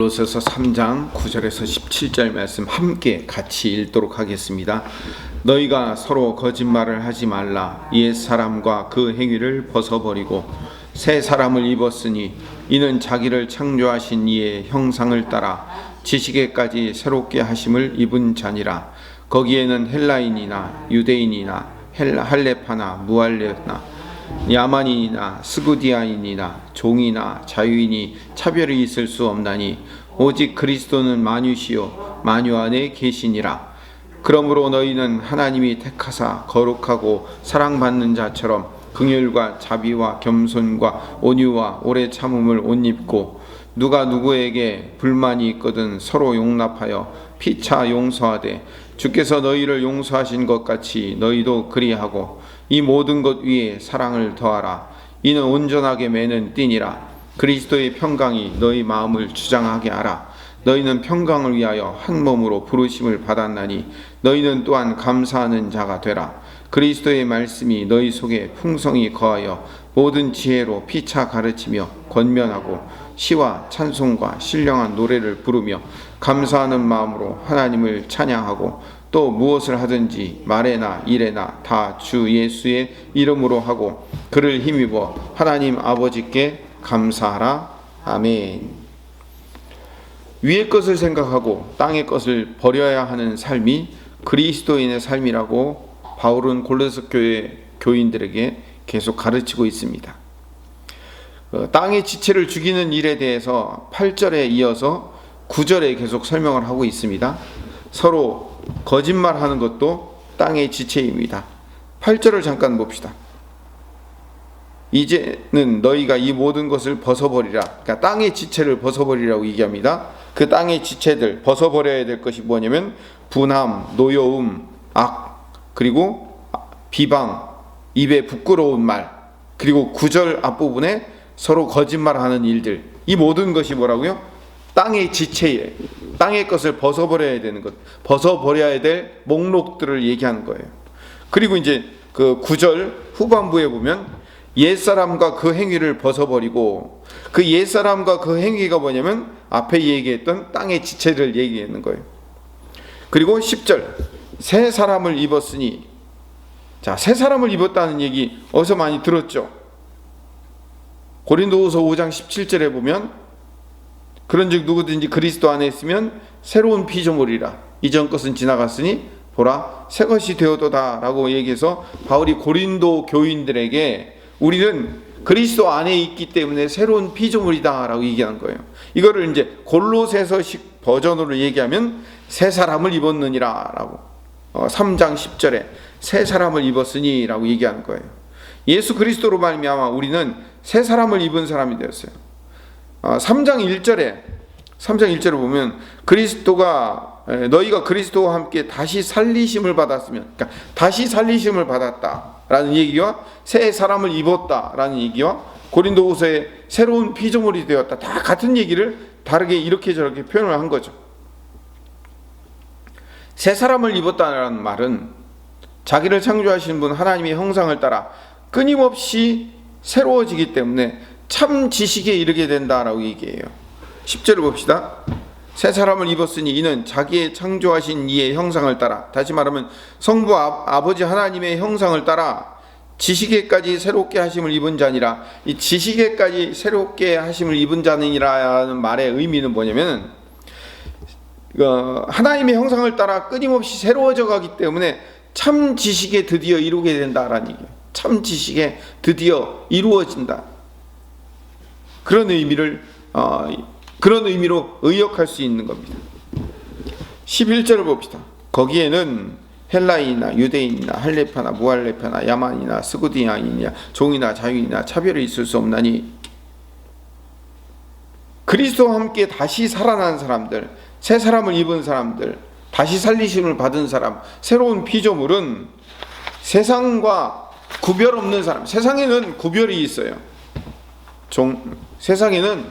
골로새서 3장 9절에서 17절 말씀 함께 같이 읽도록 하겠습니다. 너희가 서로 거짓말을 하지 말라. 옛 사람과 그 행위를 벗어버리고 새 사람을 입었으니 이는 자기를 창조하신 이의 형상을 따라 지식에까지 새롭게 하심을 입은 자니라. 거기에는 헬라인이나 유대인이나 할레파나 무할레나 야만인이나 스구디아인이나 종이나 자유인이 차별이 있을 수 없나니 오직 그리스도는 만유시요 만유 안에 계시니라. 그러므로 너희는 하나님이 택하사 거룩하고 사랑받는 자처럼 긍휼과 자비와 겸손과 온유와 오래 참음을 옷 입고 누가 누구에게 불만이 있거든 서로 용납하여 피차 용서하되 주께서 너희를 용서하신 것 같이 너희도 그리하고 이 모든 것 위에 사랑을 더하라. 이는 온전하게 매는 띠니라. 그리스도의 평강이 너희 마음을 주장하게 하라. 너희는 평강을 위하여 한 몸으로 부르심을 받았나니 너희는 또한 감사하는 자가 되라. 그리스도의 말씀이 너희 속에 풍성히 거하여 모든 지혜로 피차 가르치며 권면하고 시와 찬송과 신령한 노래를 부르며 감사하는 마음으로 하나님을 찬양하고 또 무엇을 하든지 말에나 일에나 다 주 예수의 이름으로 하고 그를 힘입어 하나님 아버지께 감사하라. 아멘. 위의 것을 생각하고 땅의 것을 버려야 하는 삶이 그리스도인의 삶이라고 바울은 골로새 교회 교인들에게 계속 가르치고 있습니다. 땅의 지체를 죽이는 일에 대해서 8절에 이어서 9절에 계속 설명을 하고 있습니다. 서로 거짓말하는 것도 땅의 지체입니다. 8절을 잠깐 봅시다. 이제는 너희가 이 모든 것을 벗어버리라. 그러니까 땅의 지체를 벗어버리라고 얘기합니다. 그 땅의 지체들 벗어버려야 될 것이 뭐냐면 분함, 노여움, 악, 그리고 비방, 입에 부끄러운 말, 그리고 9절 앞부분에 서로 거짓말하는 일들. 이 모든 것이 뭐라고요? 땅의 지체에 땅의 것을 벗어버려야 되는 것, 벗어버려야 될 목록들을 얘기하는 거예요. 그리고 이제 그 9절 후반부에 보면 옛사람과 그 행위를 벗어버리고, 그 옛사람과 그 행위가 뭐냐면 앞에 얘기했던 땅의 지체를 얘기하는 거예요. 그리고 10절 새 사람을 입었으니, 자, 새 사람을 입었다는 얘기 어디서 많이 들었죠? 고린도후서 5장 17절에 보면 그런즉 누구든지 그리스도 안에 있으면 새로운 피조물이라. 이전 것은 지나갔으니 보라 새 것이 되었도다 라고 얘기해서 바울이 고린도 교인들에게 우리는 그리스도 안에 있기 때문에 새로운 피조물이다 라고 얘기한 거예요. 이거를 이제 골로새서식 버전으로 얘기하면 새 사람을 입었느니라 라고 3장 10절에 새 사람을 입었으니 라고 얘기하는 거예요. 예수 그리스도로 말미암아 우리는 새 사람을 입은 사람이 되었어요. 3장 1절에 보면 그리스도가 너희가 그리스도와 함께 다시 살리심을 받았으면, 그러니까 다시 살리심을 받았다라는 얘기와 새 사람을 입었다라는 얘기와 고린도후서의 새로운 피조물이 되었다, 다 같은 얘기를 다르게 이렇게 저렇게 표현을 한 거죠. 새 사람을 입었다라는 말은 자기를 창조하신 분 하나님의 형상을 따라 끊임없이 새로워지기 때문에 참 지식에 이르게 된다라고 얘기해요. 10절을 봅시다. 새 사람을 입었으니 이는 자기의 창조하신 이의 형상을 따라, 다시 말하면 성부 아버지 하나님의 형상을 따라 지식에까지 새롭게 하심을 입은 자니라. 이 지식에까지 새롭게 하심을 입은 자니라는 말의 의미는 뭐냐면 하나님의 형상을 따라 끊임없이 새로워져 가기 때문에 참 지식에 드디어 이루게 된다라는 얘기예요. 참 지식에 드디어 이루어진다. 그런 의미로 의역할 수 있는 겁니다. 11절을 봅시다. 거기에는 헬라인이나 유대인이나 할레파나 무할레파나 야만이나 스구디아인이나 종이나 자유인이나 차별이 있을 수 없나니 그리스도와 함께 다시 살아난 사람들, 새 사람을 입은 사람들, 다시 살리심을 받은 사람, 새로운 피조물은 세상과 구별 없는 사람. 세상에는 구별이 있어요. 세상에는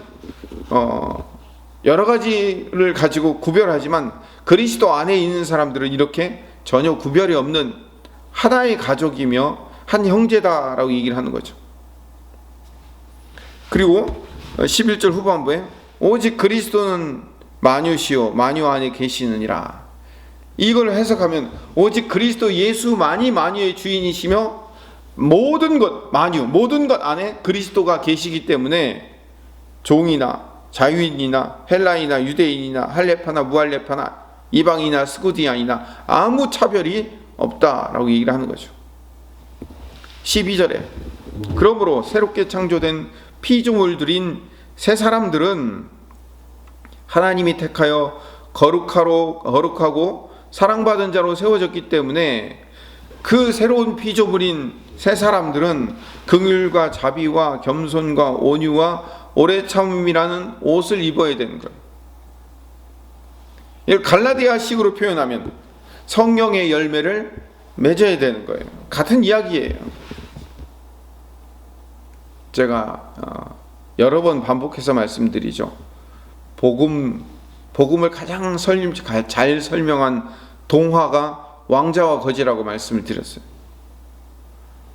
여러 가지를 가지고 구별하지만 그리스도 안에 있는 사람들은 이렇게 전혀 구별이 없는 하나의 가족이며 한 형제다라고 얘기를 하는 거죠. 그리고 11절 후반부에 오직 그리스도는 만유시요 만유 안에 계시느니라. 이걸 해석하면 오직 그리스도 예수만이 만유의 주인이시며 모든 것, 만유, 모든 것 안에 그리스도가 계시기 때문에 종이나 자유인이나 헬라인이나 유대인이나 할레파나 무할레파나 이방이나 스구디아이나 아무 차별이 없다라고 얘기를 하는 거죠. 12절에 그러므로 새롭게 창조된 피조물들인 새 사람들은 하나님이 택하여 거룩하고 사랑받은 자로 세워졌기 때문에 그 새로운 피조물인 새 사람들은 긍휼과 자비와 겸손과 온유와 오래 참음이라는 옷을 입어야 되는 거예요. 이걸 갈라디아식으로 표현하면 성령의 열매를 맺어야 되는 거예요. 같은 이야기예요. 제가 여러 번 반복해서 말씀드리죠. 복음을 가장 잘 설명한 동화가 왕자와 거지라고 말씀을 드렸어요.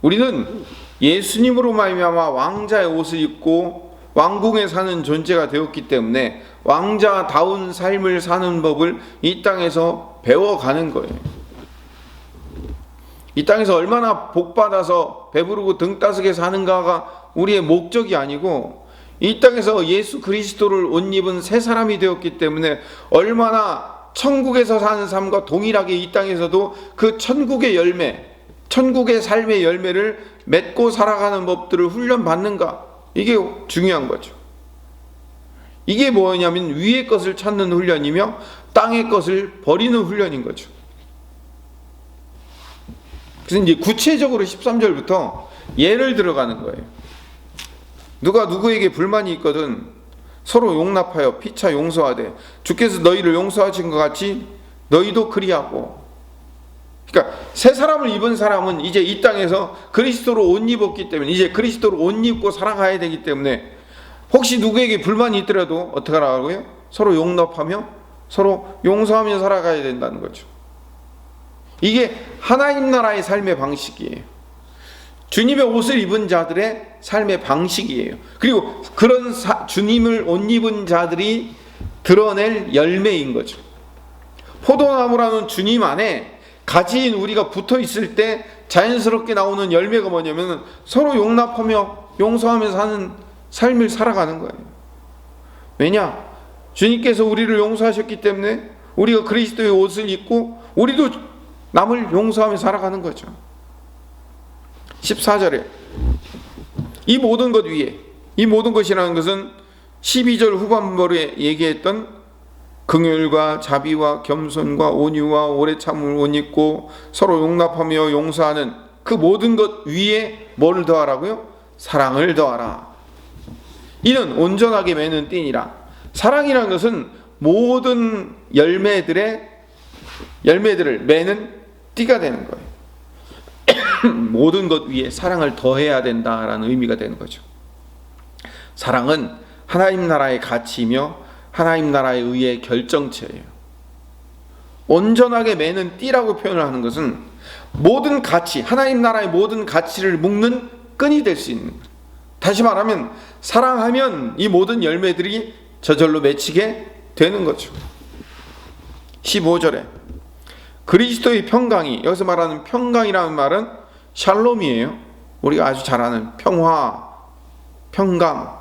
우리는 예수님으로 말미암아 왕자의 옷을 입고 왕궁에 사는 존재가 되었기 때문에 왕자다운 삶을 사는 법을 이 땅에서 배워가는 거예요. 이 땅에서 얼마나 복받아서 배부르고 등 따스게 사는가가 우리의 목적이 아니고 이 땅에서 예수 그리스도를 옷 입은 새 사람이 되었기 때문에 얼마나 천국에서 사는 삶과 동일하게 이 땅에서도 그 천국의 열매, 천국의 삶의 열매를 맺고 살아가는 법들을 훈련받는가, 이게 중요한 거죠. 이게 뭐냐면 위의 것을 찾는 훈련이며 땅의 것을 버리는 훈련인 거죠. 그래서 이제 구체적으로 13절부터 예를 들어가는 거예요. 누가 누구에게 불만이 있거든 서로 용납하여 피차 용서하되 주께서 너희를 용서하신 것 같이 너희도 그리하고. 그러니까 새 사람을 입은 사람은 이제 이 땅에서 그리스도로 옷 입었기 때문에 이제 그리스도로 옷 입고 살아가야 되기 때문에 혹시 누구에게 불만이 있더라도 어떻게 하라고요? 서로 용납하며 서로 용서하며 살아가야 된다는 거죠. 이게 하나님 나라의 삶의 방식이에요. 주님의 옷을 입은 자들의 삶의 방식이에요. 그리고 그런 주님을 옷 입은 자들이 드러낼 열매인 거죠. 포도나무라는 주님 안에 가지인 우리가 붙어 있을 때 자연스럽게 나오는 열매가 뭐냐면 서로 용납하며 용서하며 사는 삶을 살아가는 거예요. 왜냐? 주님께서 우리를 용서하셨기 때문에 우리가 그리스도의 옷을 입고 우리도 남을 용서하며 살아가는 거죠. 14절에 이 모든 것 위에, 이 모든 것이라는 것은 12절 후반부에 얘기했던 긍휼과 자비와 겸손과 온유와 오래 참음을 옷 입고 서로 용납하며 용서하는 그 모든 것 위에 뭐를 더하라고요? 사랑을 더하라. 이는 온전하게 매는 띠니라. 사랑이라는 것은 모든 열매들을 매는 띠가 되는 거예요. 모든 것 위에 사랑을 더해야 된다라는 의미가 되는 거죠. 사랑은 하나님 나라의 가치이며 하나님 나라의 의의 결정체예요. 온전하게 매는 띠라고 표현을 하는 것은 모든 가치, 하나님 나라의 모든 가치를 묶는 끈이 될 수 있는 거예요. 다시 말하면 사랑하면 이 모든 열매들이 저절로 맺히게 되는 거죠. 15절에 그리스도의 평강이, 여기서 말하는 평강이라는 말은 샬롬이에요. 우리가 아주 잘 아는 평화, 평강,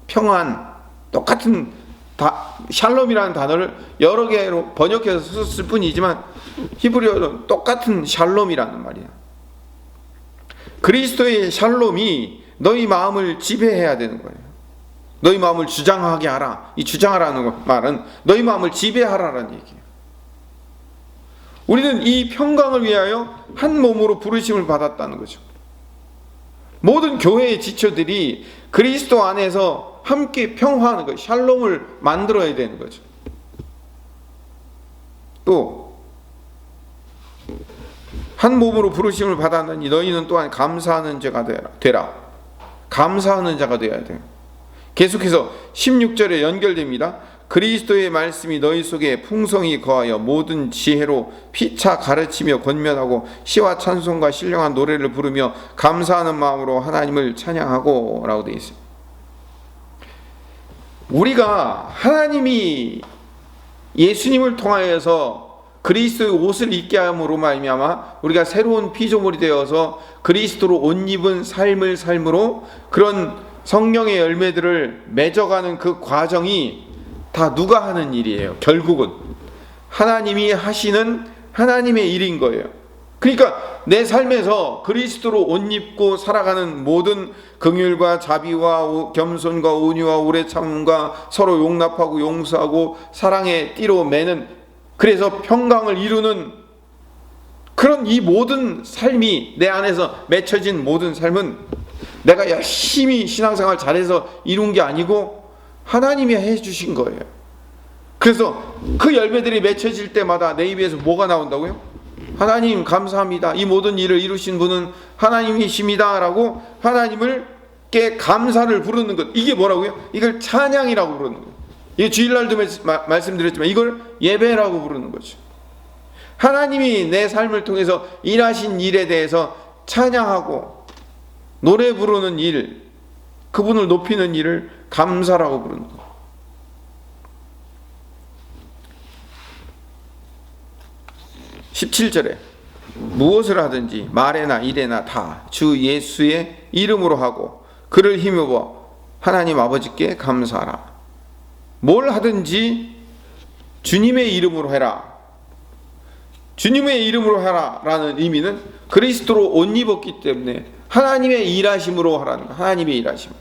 평안, 똑같은 샬롬이라는 단어를 여러 개로 번역해서 썼을 뿐이지만 히브리어로 똑같은 샬롬이라는 말이야. 그리스도의 샬롬이 너희 마음을 지배해야 되는 거예요. 너희 마음을 주장하게 하라. 이 주장하라는 말은 너희 마음을 지배하라라는 얘기예요. 우리는 이 평강을 위하여 한 몸으로 부르심을 받았다는 거죠. 모든 교회의 지체들이 그리스도 안에서 함께 평화하는 것, 샬롬을 만들어야 되는 거죠. 또 한 몸으로 부르심을 받았느니 너희는 또한 감사하는 자가 되라. 감사하는 자가 되어야 돼요. 계속해서 16절에 연결됩니다. 그리스도의 말씀이 너희 속에 풍성히 거하여 모든 지혜로 피차 가르치며 권면하고 시와 찬송과 신령한 노래를 부르며 감사하는 마음으로 하나님을 찬양하고 라고 되어 있어요. 우리가 하나님이 예수님을 통하여서 그리스도의 옷을 입게 함으로 말미암아 우리가 새로운 피조물이 되어서 그리스도로 옷 입은 삶을 삶으로 그런 성령의 열매들을 맺어가는 그 과정이 다 누가 하는 일이에요? 결국은 하나님이 하시는 하나님의 일인 거예요. 그러니까 내 삶에서 그리스도로 옷 입고 살아가는 모든 긍휼과 자비와 겸손과 온유와 오래 참음과 서로 용납하고 용서하고 사랑의 띠로 매는, 그래서 평강을 이루는 그런 이 모든 삶이 내 안에서 맺혀진 모든 삶은 내가 열심히 신앙생활 잘해서 이룬 게 아니고 하나님이 해주신 거예요. 그래서 그 열매들이 맺혀질 때마다 내 입에서 뭐가 나온다고요? 하나님 감사합니다. 이 모든 일을 이루신 분은 하나님이십니다. 라고 하나님께 감사를 부르는 것. 이게 뭐라고요? 이걸 찬양이라고 부르는 거예요. 이게 주일날도 말씀드렸지만 이걸 예배라고 부르는 거죠. 하나님이 내 삶을 통해서 일하신 일에 대해서 찬양하고 노래 부르는 일, 그분을 높이는 일을 감사라고 부르는 거예요. 17절에 무엇을 하든지 말에나 일에나 다 주 예수의 이름으로 하고 그를 힘입어 하나님 아버지께 감사하라. 뭘 하든지 주님의 이름으로 해라. 주님의 이름으로 하라 라는 의미는 그리스도로 옷 입었기 때문에 하나님의 일하심으로 하라는 거예요. 하나님의 일하심.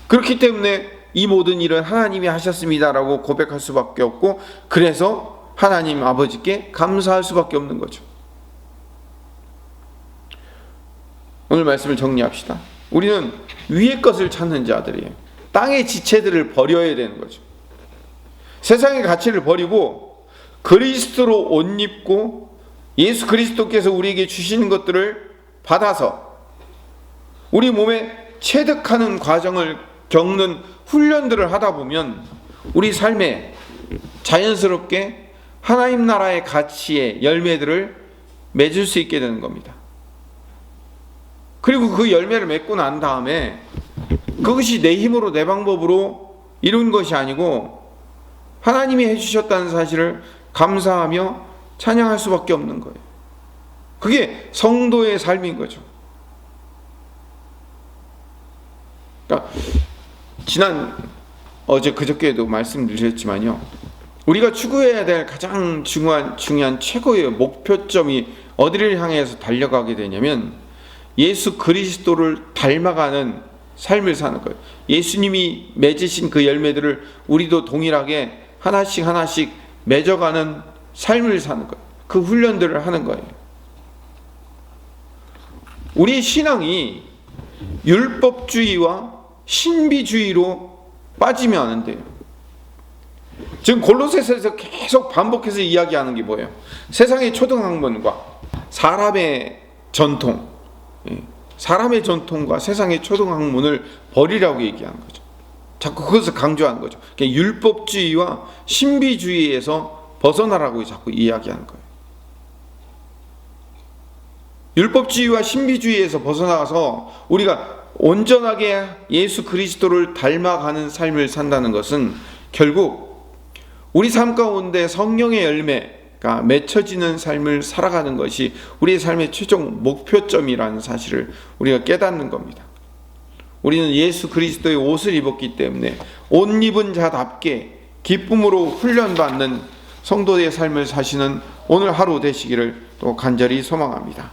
그렇기 때문에 이 모든 일은 하나님이 하셨습니다라고 고백할 수밖에 없고, 그래서 하나님 아버지께 감사할 수밖에 없는 거죠. 오늘 말씀을 정리합시다. 우리는 위의 것을 찾는 자들이에요. 땅의 지체들을 버려야 되는 거죠. 세상의 가치를 버리고 그리스도로 옷 입고 예수 그리스도께서 우리에게 주시는 것들을 받아서 우리 몸에 체득하는 과정을 겪는 훈련들을 하다 보면 우리 삶에 자연스럽게 하나님 나라의 가치의 열매들을 맺을 수 있게 되는 겁니다. 그리고 그 열매를 맺고 난 다음에 그것이 내 힘으로 내 방법으로 이룬 것이 아니고 하나님이 해주셨다는 사실을 감사하며 찬양할 수밖에 없는 거예요. 그게 성도의 삶인 거죠. 그러니까 어제 그저께도 말씀드렸지만요, 우리가 추구해야 될 가장 중요한 최고의 목표점이 어디를 향해서 달려가게 되냐면 예수 그리스도를 닮아가는 삶을 사는 거예요. 예수님이 맺으신 그 열매들을 우리도 동일하게 하나씩 맺어가는 삶을 사는 거예요. 그 훈련들을 하는 거예요. 우리의 신앙이 율법주의와 신비주의로 빠지면 안 돼요. 지금 골로새서에서 계속 반복해서 이야기하는 게 뭐예요? 세상의 초등학문과 사람의 전통과 세상의 초등학문을 버리라고 얘기하는 거죠. 자꾸 그것을 강조하는 거죠. 그러니까 율법주의와 신비주의에서 벗어나라고 자꾸 이야기하는 거예요. 율법주의와 신비주의에서 벗어나서 우리가 온전하게 예수 그리스도를 닮아가는 삶을 산다는 것은 결국 우리 삶 가운데 성령의 열매가 맺혀지는 삶을 살아가는 것이 우리의 삶의 최종 목표점이라는 사실을 우리가 깨닫는 겁니다. 우리는 예수 그리스도의 옷을 입었기 때문에 옷 입은 자답게 기쁨으로 훈련받는 성도의 삶을 사시는 오늘 하루 되시기를 또 간절히 소망합니다.